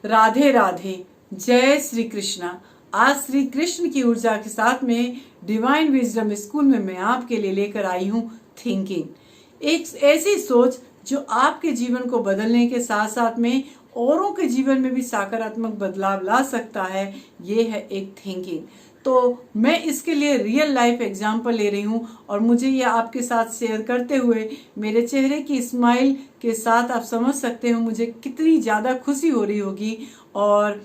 राधे राधे, जय श्री कृष्णा। आज श्री कृष्ण की ऊर्जा के साथ में डिवाइन विजडम स्कूल में मैं आपके लिए लेकर आई हूँ थिंकिंग, एक ऐसी सोच जो आपके जीवन को बदलने के साथ साथ में औरों के जीवन में भी सकारात्मक बदलाव ला सकता है। ये है एक थिंकिंग। तो मैं इसके लिए रियल लाइफ एग्जाम्पल ले रही हूँ और मुझे ये आपके साथ शेयर करते हुए मेरे चेहरे की स्माइल के साथ आप समझ सकते हो मुझे कितनी ज़्यादा खुशी हो रही होगी। और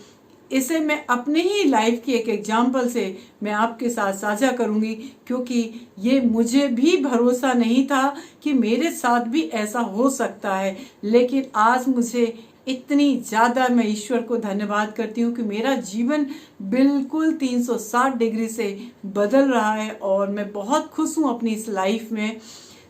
इसे मैं अपने ही लाइफ की एक एग्जाम्पल से मैं आपके साथ साझा करूंगी, क्योंकि ये मुझे भी भरोसा नहीं था कि मेरे साथ भी ऐसा हो सकता है। लेकिन आज मुझे इतनी ज़्यादा मैं ईश्वर को धन्यवाद करती हूँ कि मेरा जीवन बिल्कुल 360 डिग्री से बदल रहा है और मैं बहुत खुश हूँ अपनी इस लाइफ में।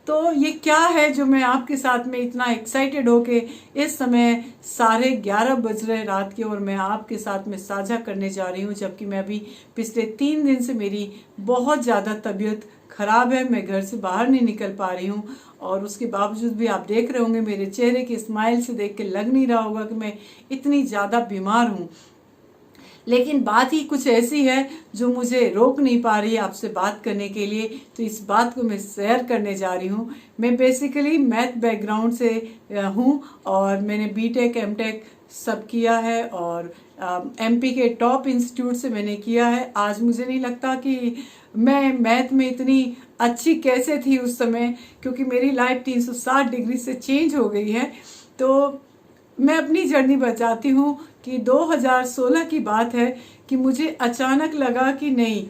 तो ये क्या है जो मैं आपके साथ में इतना एक्साइटेड होके इस समय 11:30 बज रहे रात के और मैं आपके साथ में साझा करने जा रही हूँ, जबकि मैं अभी पिछले 3 दिन से मेरी बहुत ज़्यादा तबीयत खराब है। मैं घर से बाहर नहीं निकल पा रही हूँ और उसके बावजूद भी आप देख रहे होंगे मेरे चेहरे की स्माइल से देख के लग नहीं रहा होगा कि मैं इतनी ज़्यादा बीमार हूँ। लेकिन बात ही कुछ ऐसी है जो मुझे रोक नहीं पा रही है आपसे बात करने के लिए, तो इस बात को मैं शेयर करने जा रही हूँ। मैं बेसिकली मैथ बैकग्राउंड से हूँ और मैंने बीटेक एमटेक सब किया है और एमपी के टॉप इंस्टीट्यूट से मैंने किया है। आज मुझे नहीं लगता कि मैं मैथ में इतनी अच्छी कैसे थी उस समय, क्योंकि मेरी लाइफ 360 डिग्री से चेंज हो गई है। तो मैं अपनी जर्नी बताती हूँ कि 2016 की बात है कि मुझे अचानक लगा कि नहीं,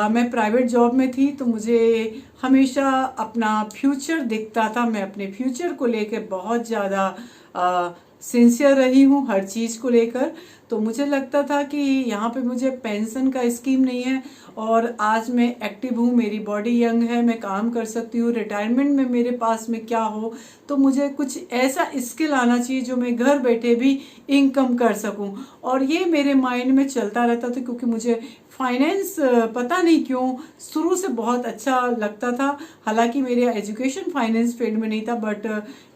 मैं प्राइवेट जॉब में थी तो मुझे हमेशा अपना फ्यूचर दिखता था। मैं अपने फ्यूचर को लेकर बहुत ज़्यादा सिंसियर रही हूँ हर चीज़ को लेकर। तो मुझे लगता था कि यहाँ पे मुझे पेंशन का स्कीम नहीं है और आज मैं एक्टिव हूँ, मेरी बॉडी यंग है, मैं काम कर सकती हूँ। रिटायरमेंट में मेरे पास में क्या हो, तो मुझे कुछ ऐसा स्किल आना चाहिए जो मैं घर बैठे भी इनकम कर सकूं। और ये मेरे माइंड में चलता रहता था, क्योंकि मुझे फाइनेंस पता नहीं क्यों शुरू से बहुत अच्छा लगता था। हालांकि मेरे एजुकेशन फाइनेंस फील्ड में नहीं था, बट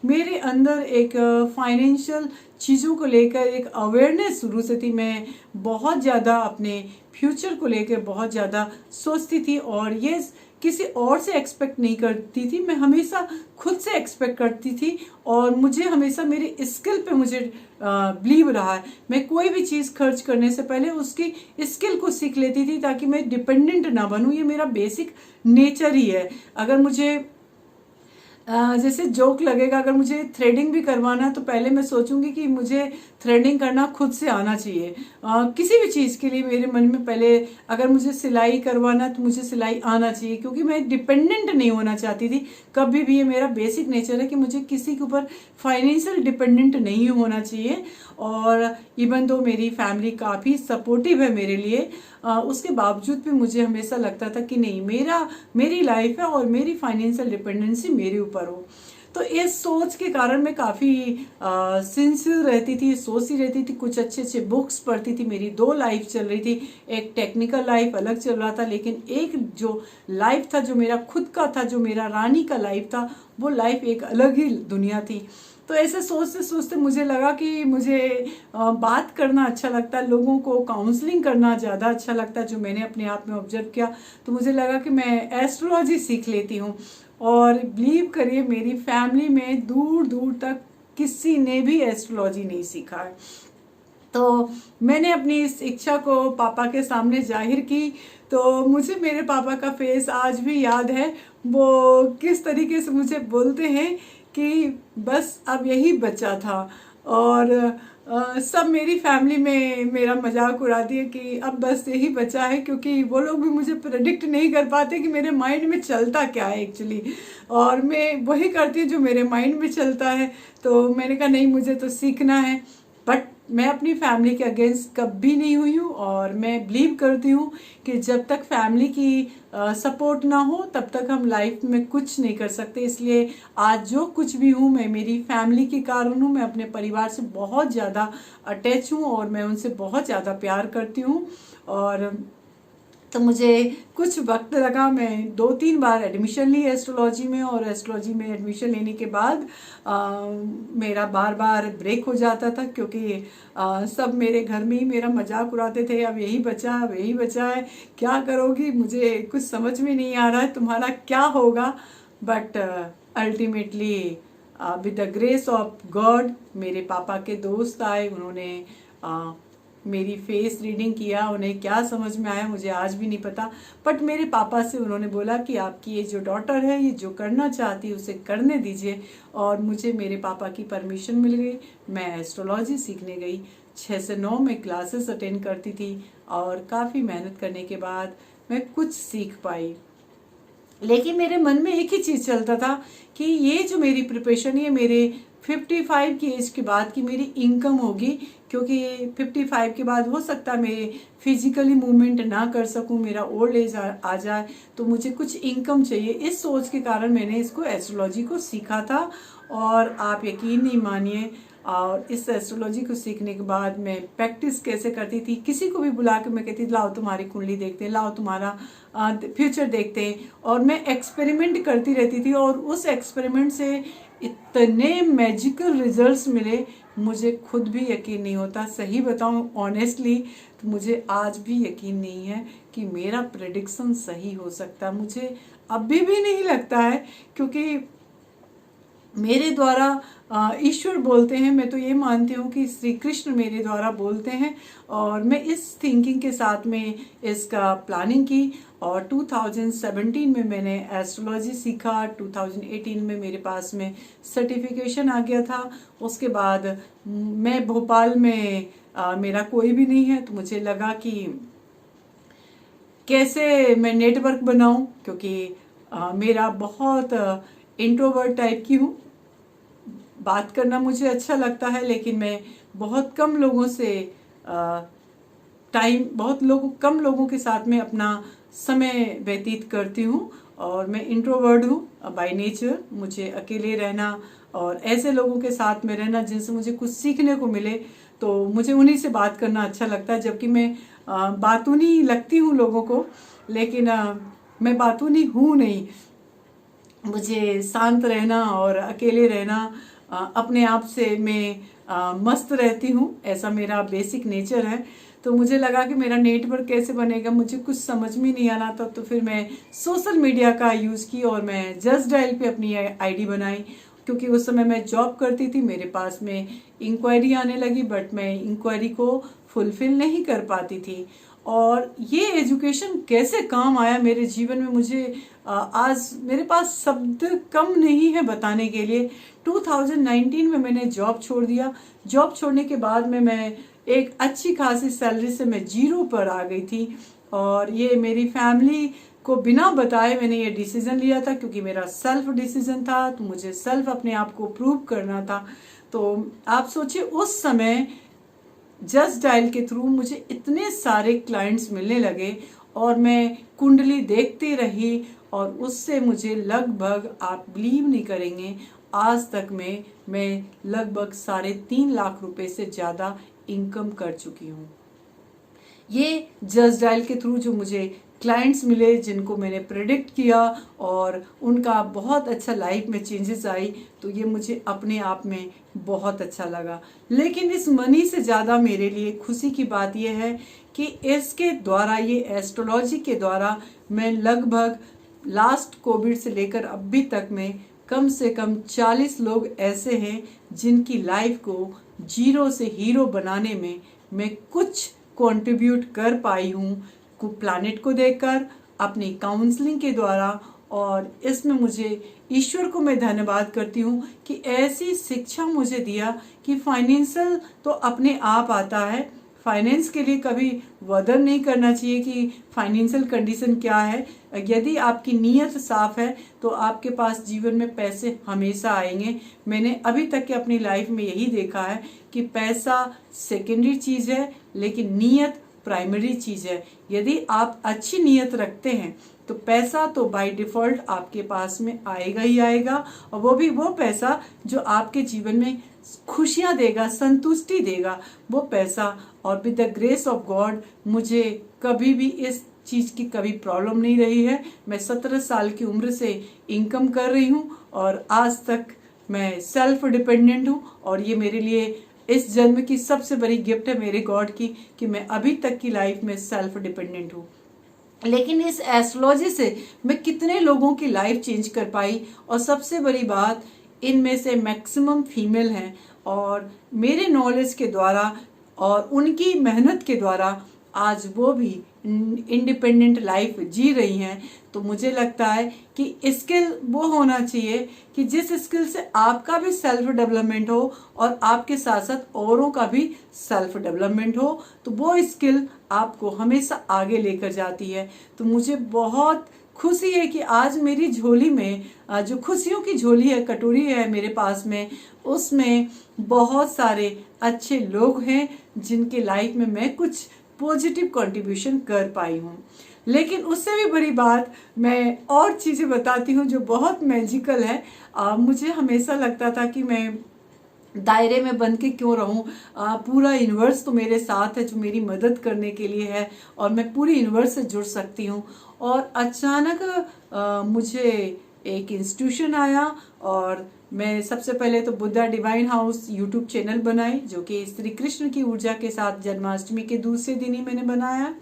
मेरे अंदर एक फाइनेंशियल चीज़ों को लेकर एक अवेयरनेस शुरू से थी। मैं बहुत ज़्यादा अपने फ्यूचर को लेकर बहुत ज़्यादा सोचती थी और ये किसी और से एक्सपेक्ट नहीं करती थी, मैं हमेशा खुद से एक्सपेक्ट करती थी। और मुझे हमेशा मेरे स्किल पे मुझे बिलीव रहा है। मैं कोई भी चीज़ खर्च करने से पहले उसकी स्किल को सीख लेती थी ताकि मैं डिपेंडेंट ना बनूं। ये मेरा बेसिक नेचर ही है। अगर मुझे जैसे जोक लगेगा, अगर मुझे थ्रेडिंग भी करवाना है तो पहले मैं सोचूंगी कि मुझे थ्रेडिंग करना खुद से आना चाहिए। किसी भी चीज़ के लिए मेरे मन में पहले, अगर मुझे सिलाई करवाना है तो मुझे सिलाई आना चाहिए, क्योंकि मैं डिपेंडेंट नहीं होना चाहती थी कभी भी। ये मेरा बेसिक नेचर है कि मुझे किसी के ऊपर फाइनेंशियल डिपेंडेंट नहीं होना चाहिए। और इवन तो मेरी फैमिली काफ़ी सपोर्टिव है मेरे लिए, उसके बावजूद भी मुझे हमेशा लगता था कि नहीं, मेरी लाइफ है और मेरी फाइनेंशियल डिपेंडेंसी मेरे ऊपर हो। तो इस सोच के कारण मैं काफ़ी सिंसियर रहती थी, सोचती रहती थी, कुछ अच्छे अच्छे बुक्स पढ़ती थी। मेरी 2 लाइफ चल रही थी, एक टेक्निकल लाइफ अलग चल रहा था, लेकिन एक जो लाइफ था जो मेरा खुद का था, जो मेरा रानी का लाइफ था, वो लाइफ एक अलग ही दुनिया थी। तो ऐसे सोचते सोचते मुझे लगा कि मुझे बात करना अच्छा लगता है, लोगों को काउंसलिंग करना ज़्यादा अच्छा लगता है, जो मैंने अपने आप में ऑब्जर्व किया। तो मुझे लगा कि मैं एस्ट्रोलॉजी सीख लेती हूँ। और बिलीव करिए, मेरी फैमिली में दूर दूर तक किसी ने भी एस्ट्रोलॉजी नहीं सीखा है। तो मैंने अपनी इस इच्छा को पापा के सामने जाहिर की। तो मुझे मेरे पापा का फेस आज भी याद है, वो किस तरीके से मुझे बोलते हैं कि बस अब यही बचा था। और सब मेरी फैमिली में मेरा मजाक उड़ा दिया कि अब बस यही बचा है, क्योंकि वो लोग भी मुझे प्रेडिक्ट नहीं कर पाते कि मेरे माइंड में चलता क्या है एक्चुअली, और मैं वही करती हूँ जो मेरे माइंड में चलता है। तो मैंने कहा नहीं, मुझे तो सीखना है। बट मैं अपनी फैमिली के अगेंस्ट कभी नहीं हुई हूँ और मैं बिलीव करती हूँ कि जब तक फैमिली की सपोर्ट ना हो तब तक हम लाइफ में कुछ नहीं कर सकते। इसलिए आज जो कुछ भी हूँ मैं मेरी फैमिली के कारण हूँ। मैं अपने परिवार से बहुत ज़्यादा अटैच हूँ और मैं उनसे बहुत ज़्यादा प्यार करती हूँ। और तो मुझे कुछ वक्त लगा, मैं 2-3 बार एडमिशन ली एस्ट्रोलॉजी में, और एस्ट्रोलॉजी में एडमिशन लेने के बाद मेरा बार बार ब्रेक हो जाता था, क्योंकि सब मेरे घर में ही मेरा मजाक उड़ाते थे, अब यही बचा, अब यही बचा है, क्या करोगी, मुझे कुछ समझ में नहीं आ रहा है, तुम्हारा क्या होगा। But ultimately with the grace of God मेरे पापा के दोस्त आए, उन्होंने मेरी फेस रीडिंग किया, उन्हें क्या समझ में आया मुझे आज भी नहीं पता, बट मेरे पापा से उन्होंने बोला कि आपकी ये जो डॉटर है ये जो करना चाहती है उसे करने दीजिए, और मुझे मेरे पापा की परमिशन मिल गई। मैं एस्ट्रोलॉजी सीखने गई, 6 से 9 में क्लासेस अटेंड करती थी, और काफ़ी मेहनत करने के बाद मैं कुछ सीख पाई। लेकिन मेरे मन में एक ही चीज़ चलता था कि ये जो मेरी प्रिपरेशन, ये मेरे 55 की एज के बाद की मेरी इनकम होगी, क्योंकि 55 के बाद हो सकता है मैं फिजिकली मूवमेंट ना कर सकूं, मेरा ओल्ड एज आ जाए, तो मुझे कुछ इनकम चाहिए। इस सोच के कारण मैंने इसको एस्ट्रोलॉजी को सीखा था, और आप यकीन नहीं मानिए, और इस एस्ट्रोलॉजी को सीखने के बाद मैं प्रैक्टिस कैसे करती थी, किसी को भी बुला के मैं कहती थी लाओ तुम्हारी कुंडली देखते हैं, लाओ तुम्हारा फ्यूचर देखते हैं, और मैं एक्सपेरिमेंट करती रहती थी, और उस एक्सपेरिमेंट से इतने मैजिकल रिजल्ट्स मिले, मुझे खुद भी यकीन नहीं होता। सही बताऊं ऑनेस्टली, तो मुझे आज भी यकीन नहीं है कि मेरा प्रेडिक्शन सही हो सकता, मुझे अभी भी नहीं लगता है, क्योंकि मेरे द्वारा ईश्वर बोलते हैं। मैं तो ये मानती हूँ कि श्री कृष्ण मेरे द्वारा बोलते हैं, और मैं इस थिंकिंग के साथ में इसका प्लानिंग की, और 2017 में मैंने एस्ट्रोलॉजी सीखा, 2018 में मेरे पास में सर्टिफिकेशन आ गया था। उसके बाद मैं भोपाल में मेरा कोई भी नहीं है, तो मुझे लगा कि कैसे मैं नेटवर्क बनाऊं, क्योंकि मेरा बहुत इंट्रोवर्ट टाइप की हूँ, बात करना मुझे अच्छा लगता है, लेकिन मैं बहुत कम लोगों से कम लोगों के साथ में अपना समय व्यतीत करती हूँ, और मैं इंट्रोवर्ट हूँ बाय नेचर। मुझे अकेले रहना और ऐसे लोगों के साथ में रहना जिनसे मुझे कुछ सीखने को मिले, तो मुझे उन्हीं से बात करना अच्छा लगता है। जबकि मैं बातूनी लगती हूँ लोगों को, लेकिन मैं बातूनी हूँ नहीं। मुझे शांत रहना और अकेले रहना, अपने आप से मैं मस्त रहती हूँ, ऐसा मेरा बेसिक नेचर है। तो मुझे लगा कि मेरा नेटवर्क कैसे बनेगा, मुझे कुछ समझ में नहीं आना था, तो फिर मैं सोशल मीडिया का यूज़ की, और मैं जस्ट डायल पे अपनी आईडी बनाई, क्योंकि उस समय मैं जॉब करती थी, मेरे पास में इंक्वायरी आने लगी, बट मैं इंक्वायरी को फुलफिल नहीं कर पाती थी। और ये एजुकेशन कैसे काम आया मेरे जीवन में, मुझे आज मेरे पास शब्द कम नहीं है बताने के लिए। 2019 में मैंने जॉब छोड़ दिया। जॉब छोड़ने के बाद में मैं एक अच्छी खासी सैलरी से मैं जीरो पर आ गई थी, और ये मेरी फैमिली को बिना बताए मैंने ये डिसीजन लिया था, क्योंकि मेरा सेल्फ डिसीजन था, तो मुझे सेल्फ अपने आप को प्रूव करना था। तो आप सोचिए उस समय जस्ट डायल के थ्रू मुझे इतने सारे क्लाइंट्स मिलने लगे, और मैं कुंडली देखती रही, और उससे मुझे लगभग, आप बिलीव नहीं करेंगे, आज तक मैं लगभग 3.5 लाख रुपए से ज़्यादा इनकम कर चुकी हूँ। ये जस्ट डायल के थ्रू जो मुझे क्लाइंट्स मिले, जिनको मैंने प्रेडिक्ट किया और उनका बहुत अच्छा लाइफ में चेंजेस आई, तो ये मुझे अपने आप में बहुत अच्छा लगा। लेकिन इस मनी से ज़्यादा मेरे लिए खुशी की बात यह है कि इसके द्वारा, ये एस्ट्रोलॉजी के द्वारा, मैं लगभग लास्ट कोविड से लेकर अभी तक में कम से कम 40 लोग ऐसे हैं जिनकी लाइफ को जीरो से हीरो बनाने में मैं कुछ कंट्रीब्यूट कर पाई हूँ, प्लानेट को देखकर, अपनी काउंसलिंग के द्वारा। और इसमें मुझे ईश्वर को मैं धन्यवाद करती हूँ कि ऐसी शिक्षा मुझे दिया कि फाइनेंशियल तो अपने आप आता है। फाइनेंस के लिए कभी वदन नहीं करना चाहिए कि फाइनेंशियल कंडीशन क्या है। यदि आपकी नीयत साफ है तो आपके पास जीवन में पैसे हमेशा आएंगे। मैंने अभी तक के अपनी लाइफ में यही देखा है कि पैसा सेकेंडरी चीज़ है, लेकिन नीयत प्राइमरी चीज़ है। यदि आप अच्छी नीयत रखते हैं तो पैसा तो बाय डिफ़ॉल्ट आपके पास में आएगा ही आएगा, और वो भी वो पैसा जो आपके जीवन में खुशियाँ देगा, संतुष्टि देगा, वो पैसा। और with the grace of God मुझे कभी भी इस चीज़ की कभी प्रॉब्लम नहीं रही है। मैं 17 साल की उम्र से इनकम कर रही हूँ और आज तक मैं सेल्फ डिपेंडेंट हूँ, और ये मेरे लिए इस जन्म की सबसे बड़ी गिफ्ट है मेरे गॉड की कि मैं अभी तक की लाइफ में सेल्फ डिपेंडेंट हूँ। लेकिन इस एस्ट्रोलॉजी से मैं कितने लोगों की लाइफ चेंज कर पाई, और सबसे बड़ी बात, इनमें से मैक्सिमम फीमेल हैं, और मेरे नॉलेज के द्वारा और उनकी मेहनत के द्वारा आज वो भी इंडिपेंडेंट लाइफ जी रही हैं। तो मुझे लगता है कि स्किल वो होना चाहिए कि जिस स्किल से आपका भी सेल्फ डेवलपमेंट हो और आपके साथ साथ औरों का भी सेल्फ डेवलपमेंट हो, तो वो स्किल आपको हमेशा आगे लेकर जाती है। तो मुझे बहुत खुशी है कि आज मेरी झोली में जो खुशियों की झोली है, कटोरी है मेरे पास में, उसमें बहुत सारे अच्छे लोग हैं जिनके लाइफ में मैं कुछ पॉजिटिव कंट्रीब्यूशन कर पाई हूँ। लेकिन उससे भी बड़ी बात, मैं और चीज़ें बताती हूँ जो बहुत मैजिकल है। मुझे हमेशा लगता था कि मैं दायरे में बंद के क्यों रहूं, पूरा यूनिवर्स तो मेरे साथ है जो मेरी मदद करने के लिए है, और मैं पूरी यूनिवर्स से जुड़ सकती हूँ। और अचानक मुझे एक इंस्टीट्यूशन आया, और मैं सबसे पहले तो Buddha divine house YouTube channel बनाई, जो कि श्री कृष्ण की ऊर्जा के साथ जन्माष्टमी के दूसरे दिन ही मैंने बनाया।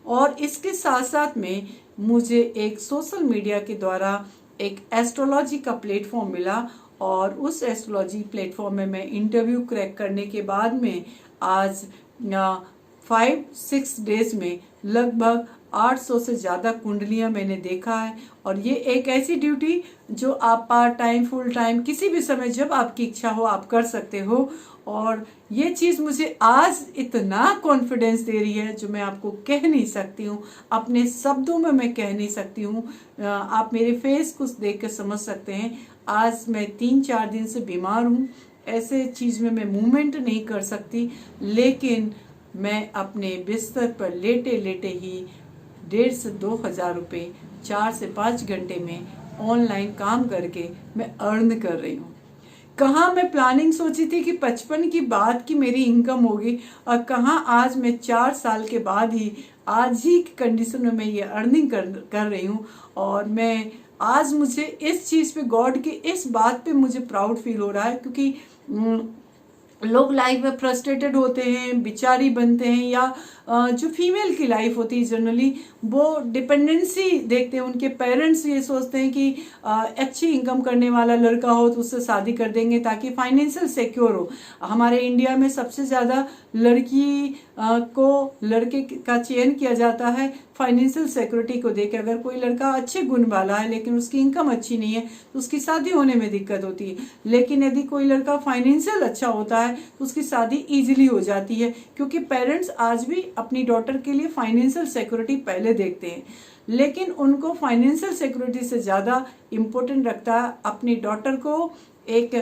और इसके साथ साथ में मुझे एक सोशल मीडिया के द्वारा एक एस्ट्रोलॉजी का प्लेटफॉर्म मिला, और उस एस्ट्रोलॉजी प्लेटफॉर्म में मैं इंटरव्यू क्रैक करने के बाद में आज 5-6 डेज में लगभग 800 से ज़्यादा कुंडलियां मैंने देखा है। और ये एक ऐसी ड्यूटी जो आप पार्ट टाइम, फुल टाइम, किसी भी समय जब आपकी इच्छा हो आप कर सकते हो। और ये चीज़ मुझे आज इतना कॉन्फिडेंस दे रही है जो मैं आपको कह नहीं सकती हूँ, अपने शब्दों में मैं कह नहीं सकती हूँ। आप मेरे फेस को देख कर समझ सकते हैं। आज मैं 3-4 दिन से बीमार हूँ, ऐसे चीज़ में मैं मूवमेंट नहीं कर सकती, लेकिन मैं अपने बिस्तर पर लेटे लेटे ही 1,500 से 2,000 रुपये 4 से 5 घंटे में ऑनलाइन काम करके मैं अर्न कर रही हूँ। कहाँ मैं प्लानिंग सोची थी कि 55 की बाद की मेरी इनकम होगी, और कहाँ आज मैं 4 साल के बाद ही, आज ही की कंडीशन में मैं ये अर्निंग कर रही हूँ। और मैं आज मुझे इस चीज़ पे, गॉड की इस बात पे मुझे प्राउड फील हो रहा है, क्योंकि लोग लाइफ में फ्रस्ट्रेटेड होते हैं, बिचारी बनते हैं, या जो फीमेल की लाइफ होती है जनरली वो डिपेंडेंसी देखते हैं। उनके पेरेंट्स ये सोचते हैं कि अच्छी इनकम करने वाला लड़का हो तो उससे शादी कर देंगे ताकि फाइनेंशियल सिक्योर हो। हमारे इंडिया में सबसे ज़्यादा लड़की को लड़के का चयन किया जाता है फाइनेंशियल सिक्योरिटी को देकर। अगर कोई लड़का अच्छे गुण वाला है लेकिन उसकी इनकम अच्छी नहीं है तो उसकी शादी होने में दिक्कत होती है। लेकिन यदि कोई लड़का फाइनेंशियल अच्छा होता है तो उसकी शादी इजीली हो जाती है, क्योंकि पेरेंट्स आज भी अपनी डॉटर के लिए फाइनेंशियल सिक्योरिटी पहले देखते हैं। लेकिन उनको फाइनेंशियल सिक्योरिटी से ज़्यादा इम्पोर्टेंट रखता है अपनी डॉटर को एक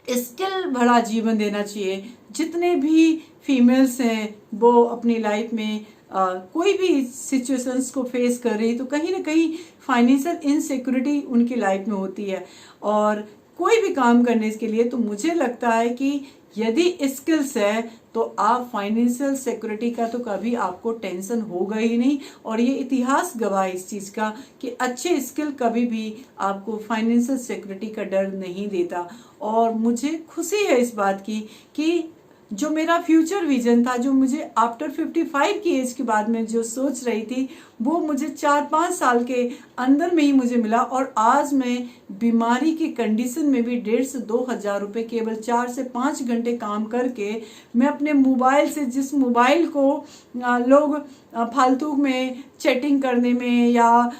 स्किल भरा जीवन देना चाहिए। जितने भी फीमेल्स हैं वो अपनी लाइफ में कोई भी सिचुएशंस को फेस कर रही तो कहीं ना कहीं फाइनेंशियल इनसिक्योरिटी उनकी लाइफ में होती है। और कोई भी काम करने के लिए तो मुझे लगता है कि यदि स्किल्स है तो आप फाइनेंशियल सिक्योरिटी का तो कभी आपको टेंशन होगा ही नहीं। और ये इतिहास गवाह है इस चीज़ का कि अच्छे स्किल कभी भी आपको फाइनेंशियल सिक्योरिटी का डर नहीं देता। और मुझे खुशी है इस बात की कि जो मेरा फ्यूचर विजन था, जो मुझे आफ्टर 55 की एज के बाद में जो सोच रही थी, वो मुझे 4-5 साल के अंदर में ही मुझे मिला। और आज मैं बीमारी की कंडीशन में भी 1,500 से 2,000 रुपये केवल 4 से 5 घंटे काम करके मैं अपने मोबाइल से, जिस मोबाइल को लोग फालतू में चैटिंग करने में या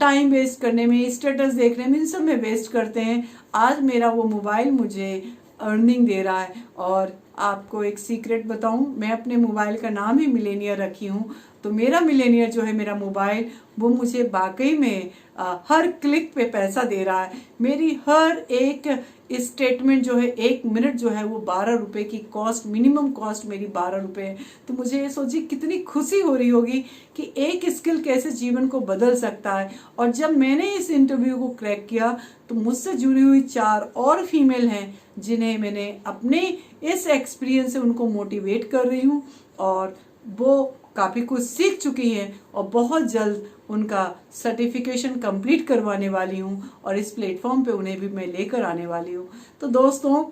टाइम वेस्ट करने में, स्टेटस देखने में, इन सब में वेस्ट करते हैं, आज मेरा वो मोबाइल मुझे अर्निंग दे रहा है। और आपको एक सीक्रेट बताऊं, मैं अपने मोबाइल का नाम ही मिलेनियर रखी हूँ। तो मेरा मिलेनियर जो है, मेरा मोबाइल, वो मुझे वाकई में हर क्लिक पे पैसा दे रहा है। मेरी हर एक स्टेटमेंट जो है, 1 मिनट जो है, वो 12 रुपये की कॉस्ट, मिनिमम कॉस्ट मेरी 12 रुपये है। तो मुझे ये सोचिए कितनी खुशी हो रही होगी कि एक स्किल कैसे जीवन को बदल सकता है। और जब मैंने इस इंटरव्यू को क्रैक किया तो मुझसे जुड़ी हुई 4 और फीमेल हैं जिन्हें मैंने अपने इस एक्सपीरियंस से उनको मोटिवेट कर रही हूँ। और वो काफ़ी कुछ सीख चुकी हैं और बहुत जल्द उनका सर्टिफिकेशन कंप्लीट करवाने वाली हूँ और इस प्लेटफॉर्म पे उन्हें भी मैं लेकर आने वाली हूँ। तो दोस्तों,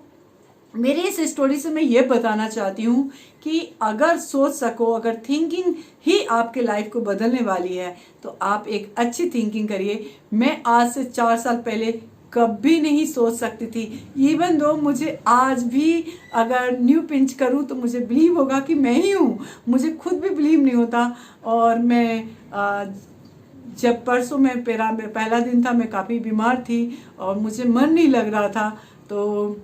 मेरी इस स्टोरी से मैं ये बताना चाहती हूँ कि अगर सोच सको, अगर थिंकिंग ही आपके लाइफ को बदलने वाली है तो आप एक अच्छी थिंकिंग करिए। मैं आज से 4 साल पहले कभी नहीं सोच सकती थी। इवन दो मुझे आज भी अगर न्यू पिंच करूँ तो मुझे बिलीव होगा कि मैं ही हूँ, मुझे खुद भी बिलीव नहीं होता। और मैं जब परसों में पहला दिन था, मैं काफ़ी बीमार थी और मुझे मन नहीं लग रहा था, तो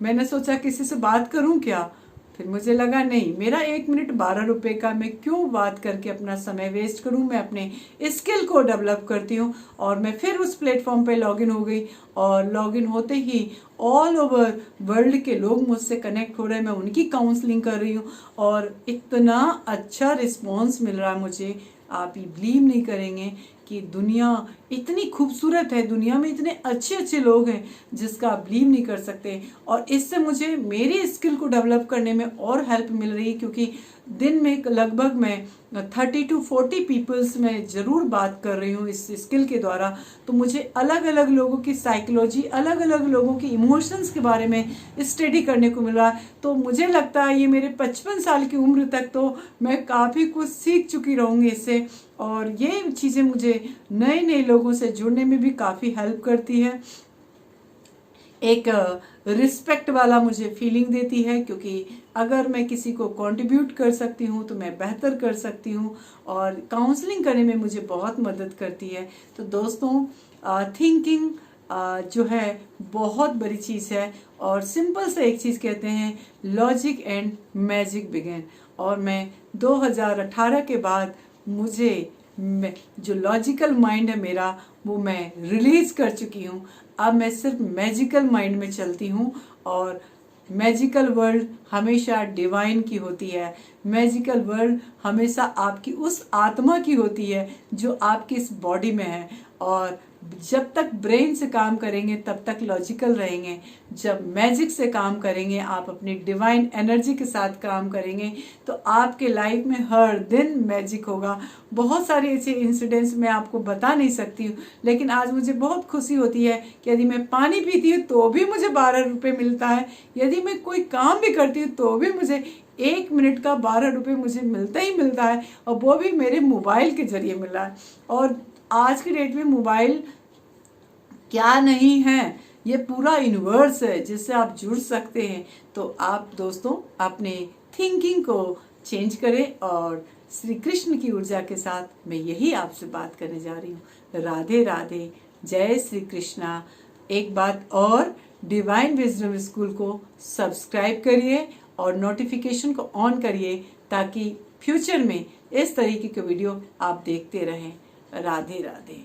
मैंने सोचा किसी से बात करूं क्या। फिर मुझे लगा नहीं, मेरा 1 मिनट 12 रुपए का, मैं क्यों बात करके अपना समय वेस्ट करूं। मैं अपने स्किल को डेवलप करती हूं और मैं फिर उस प्लेटफॉर्म पे लॉगिन हो गई और लॉगिन होते ही ऑल ओवर वर्ल्ड के लोग मुझसे कनेक्ट हो रहे हैं। मैं उनकी काउंसलिंग कर रही हूँ और इतना अच्छा रिस्पॉन्स मिल रहा है मुझे, आप ये बिलीव नहीं करेंगे कि दुनिया इतनी खूबसूरत है, दुनिया में इतने अच्छे अच्छे लोग हैं जिसका आप बिलीव नहीं कर सकते। और इससे मुझे मेरी स्किल को डेवलप करने में और हेल्प मिल रही है, क्योंकि दिन में लगभग मैं 30 to 40 पीपल्स में ज़रूर बात कर रही हूँ इस स्किल के द्वारा। तो मुझे अलग अलग लोगों की साइकोलॉजी, अलग अलग लोगों की इमोशंस के बारे में स्टडी करने को मिल रहा है। तो मुझे लगता है ये मेरे 55 साल की उम्र तक तो मैं काफ़ी कुछ सीख चुकी रहूँगी इससे, और ये चीज़ें मुझे नए नए लोगों से जुड़ने में भी काफ़ी हेल्प करती है। एक रिस्पेक्ट वाला मुझे फीलिंग देती है, क्योंकि अगर मैं किसी को कंट्रीब्यूट कर सकती हूँ तो मैं बेहतर कर सकती हूँ, और काउंसलिंग करने में मुझे बहुत मदद करती है। तो दोस्तों, थिंकिंग जो है बहुत बड़ी चीज़ है, और सिंपल से एक चीज़ कहते हैं, लॉजिक एंड मैजिक बिगिन। और मैं 2018 के बाद मुझे जो लॉजिकल माइंड है मेरा, वो मैं रिलीज कर चुकी हूँ। अब मैं सिर्फ मैजिकल माइंड में चलती हूँ, और मैजिकल वर्ल्ड हमेशा डिवाइन की होती है। मैजिकल वर्ल्ड हमेशा आपकी उस आत्मा की होती है जो आपकी इस बॉडी में है। और जब तक ब्रेन से काम करेंगे तब तक लॉजिकल रहेंगे, जब मैजिक से काम करेंगे, आप अपनी डिवाइन एनर्जी के साथ काम करेंगे, तो आपके लाइफ में हर दिन मैजिक होगा। बहुत सारे ऐसे इंसिडेंट्स मैं आपको बता नहीं सकती हूँ, लेकिन आज मुझे बहुत खुशी होती है कि यदि मैं पानी पीती हूँ तो भी मुझे 12 रुपये मिलता है, यदि मैं कोई काम भी करती हूँ तो भी मुझे 1 मिनट का 12 रुपये मुझे मिलता ही मिलता है, और वो भी मेरे मोबाइल के जरिए मिल रहा है। और आज की डेट में मोबाइल क्या नहीं है, ये पूरा यूनिवर्स है जिससे आप जुड़ सकते हैं। तो आप दोस्तों अपने थिंकिंग को चेंज करें, और श्री कृष्ण की ऊर्जा के साथ मैं यही आपसे बात करने जा रही हूँ। राधे राधे, जय श्री कृष्णा। एक बात और, डिवाइन विजडम स्कूल को सब्सक्राइब करिए और नोटिफिकेशन को ऑन करिए, ताकि फ्यूचर में इस तरीके के वीडियो आप देखते रहें। राधे राधे।